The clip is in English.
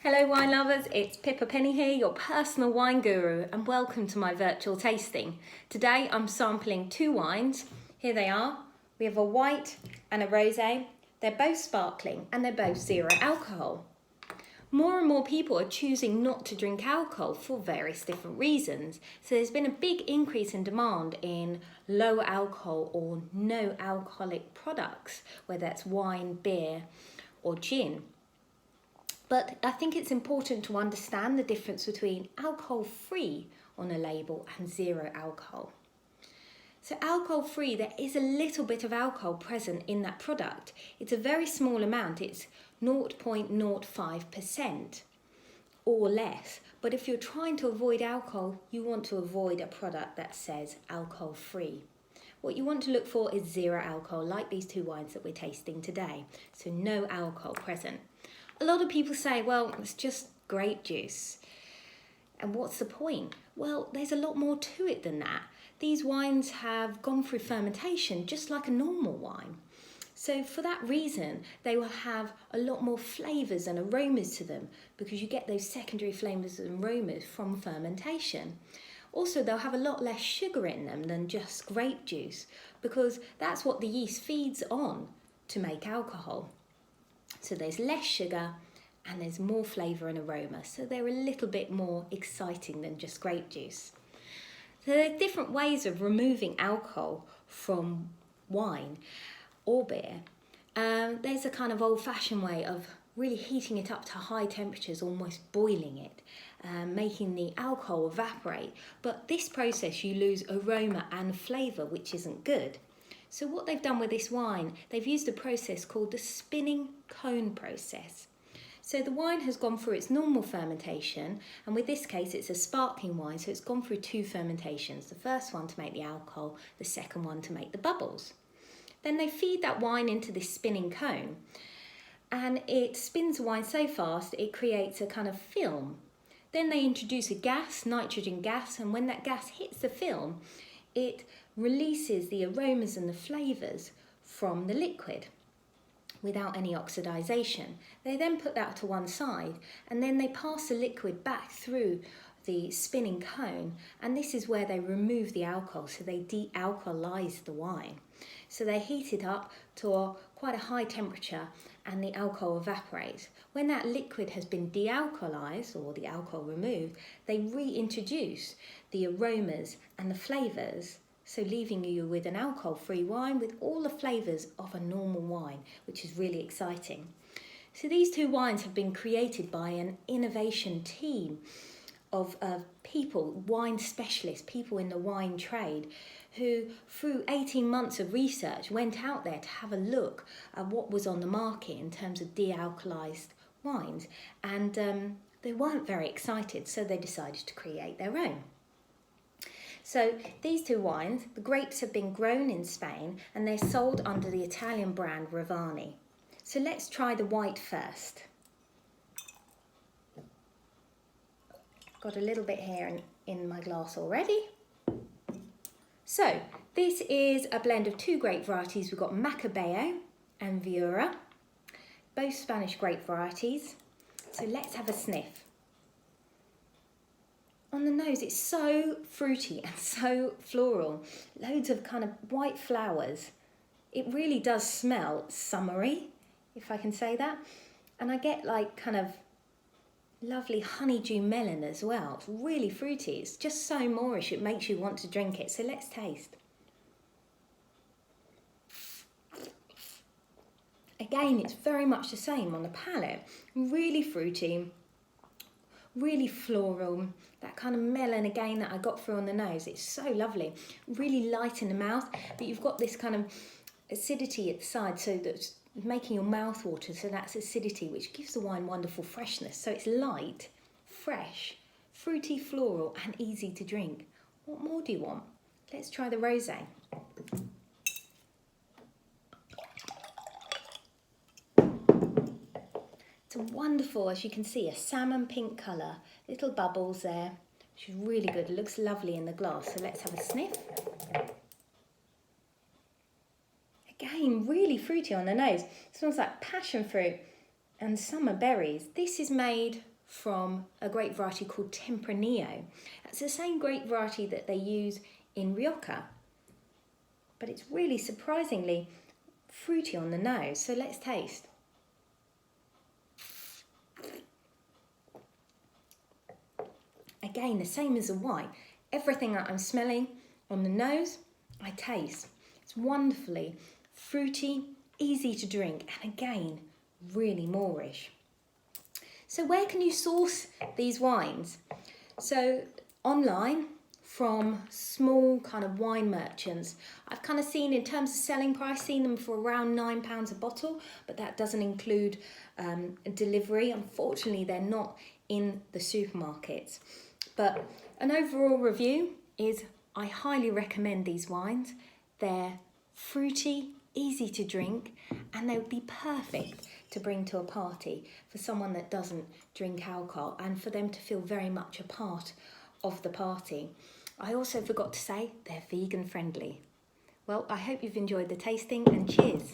Hello wine lovers, it's Pippa Penny here, your personal wine guru, and welcome to my virtual tasting. Today I'm sampling two wines. Here they are. We have a white and a rosé. They're both sparkling and they're both zero alcohol. More and more people are choosing not to drink alcohol for various different reasons. So there's been a big increase in demand in low alcohol or no alcoholic products, whether that's wine, beer or gin. But I think it's important to understand the difference between alcohol-free on a label and zero alcohol. So alcohol-free, there is a little bit of alcohol present in that product. It's a very small amount, it's 0.05% or less. But if you're trying to avoid alcohol, you want to avoid a product that says alcohol-free. What you want to look for is zero alcohol, like these two wines that we're tasting today. So no alcohol present. A lot of people say, well, it's just grape juice. And what's the point? Well, there's a lot more to it than that. These wines have gone through fermentation just like a normal wine. So for that reason, they will have a lot more flavours and aromas to them because you get those secondary flavours and aromas from fermentation. Also, they'll have a lot less sugar in them than just grape juice because that's what the yeast feeds on to make alcohol. So there's less sugar and there's more flavour and aroma. So they're a little bit more exciting than just grape juice. So there are different ways of removing alcohol from wine or beer. There's a kind of old-fashioned way of really heating it up to high temperatures, almost boiling it, making the alcohol evaporate. But this process you lose aroma and flavour, which isn't good. So what they've done with this wine, they've used a process called the spinning cone process. So the wine has gone through its normal fermentation, and with this case it's a sparkling wine, so it's gone through two fermentations. The first one to make the alcohol, the second one to make the bubbles. Then they feed that wine into this spinning cone, and it spins the wine so fast it creates a kind of film. Then they introduce a gas, nitrogen gas, and when that gas hits the film, it releases the aromas and the flavours from the liquid without any oxidisation. They then put that to one side and then they pass the liquid back through the spinning cone, and this is where they remove the alcohol, so they de-alcoholise the wine. So they heat it up to quite a high temperature and the alcohol evaporates. When that liquid has been de-alcoholised or the alcohol removed, they reintroduce the aromas and the flavours, so leaving you with an alcohol-free wine with all the flavours of a normal wine, which is really exciting. So these two wines have been created by an innovation team of people, wine specialists, people in the wine trade, who through 18 months of research went out there to have a look at what was on the market in terms of de-alcoholised wines, and they weren't very excited, so they decided to create their own. So these two wines, the grapes have been grown in Spain and they're sold under the Italian brand Ravani. So let's try the white first. Got a little bit here in my glass already. So this is a blend of two grape varieties. We've got Macabeo and Viura, both Spanish grape varieties. So let's have a sniff. On the nose, it's so fruity and so floral. Loads of kind of white flowers. It really does smell summery, if I can say that. And I get like kind of lovely honeydew melon as well. It's really fruity. It's just so moreish, it makes you want to drink it. So let's taste. Again, it's very much the same on the palate. Really fruity, really floral, that kind of melon again that I got through on the nose. It's so lovely, really light in the mouth, but you've got this kind of acidity at the side, so that's making your mouth water, so that's acidity, which gives the wine wonderful freshness. So it's light, fresh, fruity, floral, and easy to drink. What more do you want? Let's try the rosé. It's a wonderful, as you can see, a salmon pink colour, little bubbles there, which is really good. It looks lovely in the glass. So let's have a sniff. Again, really fruity on the nose. It smells like passion fruit and summer berries. This is made from a grape variety called Tempranillo. That's the same grape variety that they use in Rioja, but it's really surprisingly fruity on the nose. So let's taste. Again, the same as the white. Everything that I'm smelling on the nose, I taste. It's wonderfully fruity, easy to drink, and again, really Moorish. So where can you source these wines? So online, from small kind of wine merchants. I've kind of seen, in terms of selling price, seen them for around £9 a bottle, but that doesn't include delivery. Unfortunately, they're not in the supermarkets. But an overall review is I highly recommend these wines. They're fruity, easy to drink, and they would be perfect to bring to a party for someone that doesn't drink alcohol and for them to feel very much a part of the party. I also forgot to say they're vegan friendly. Well, I hope you've enjoyed the tasting, and cheers.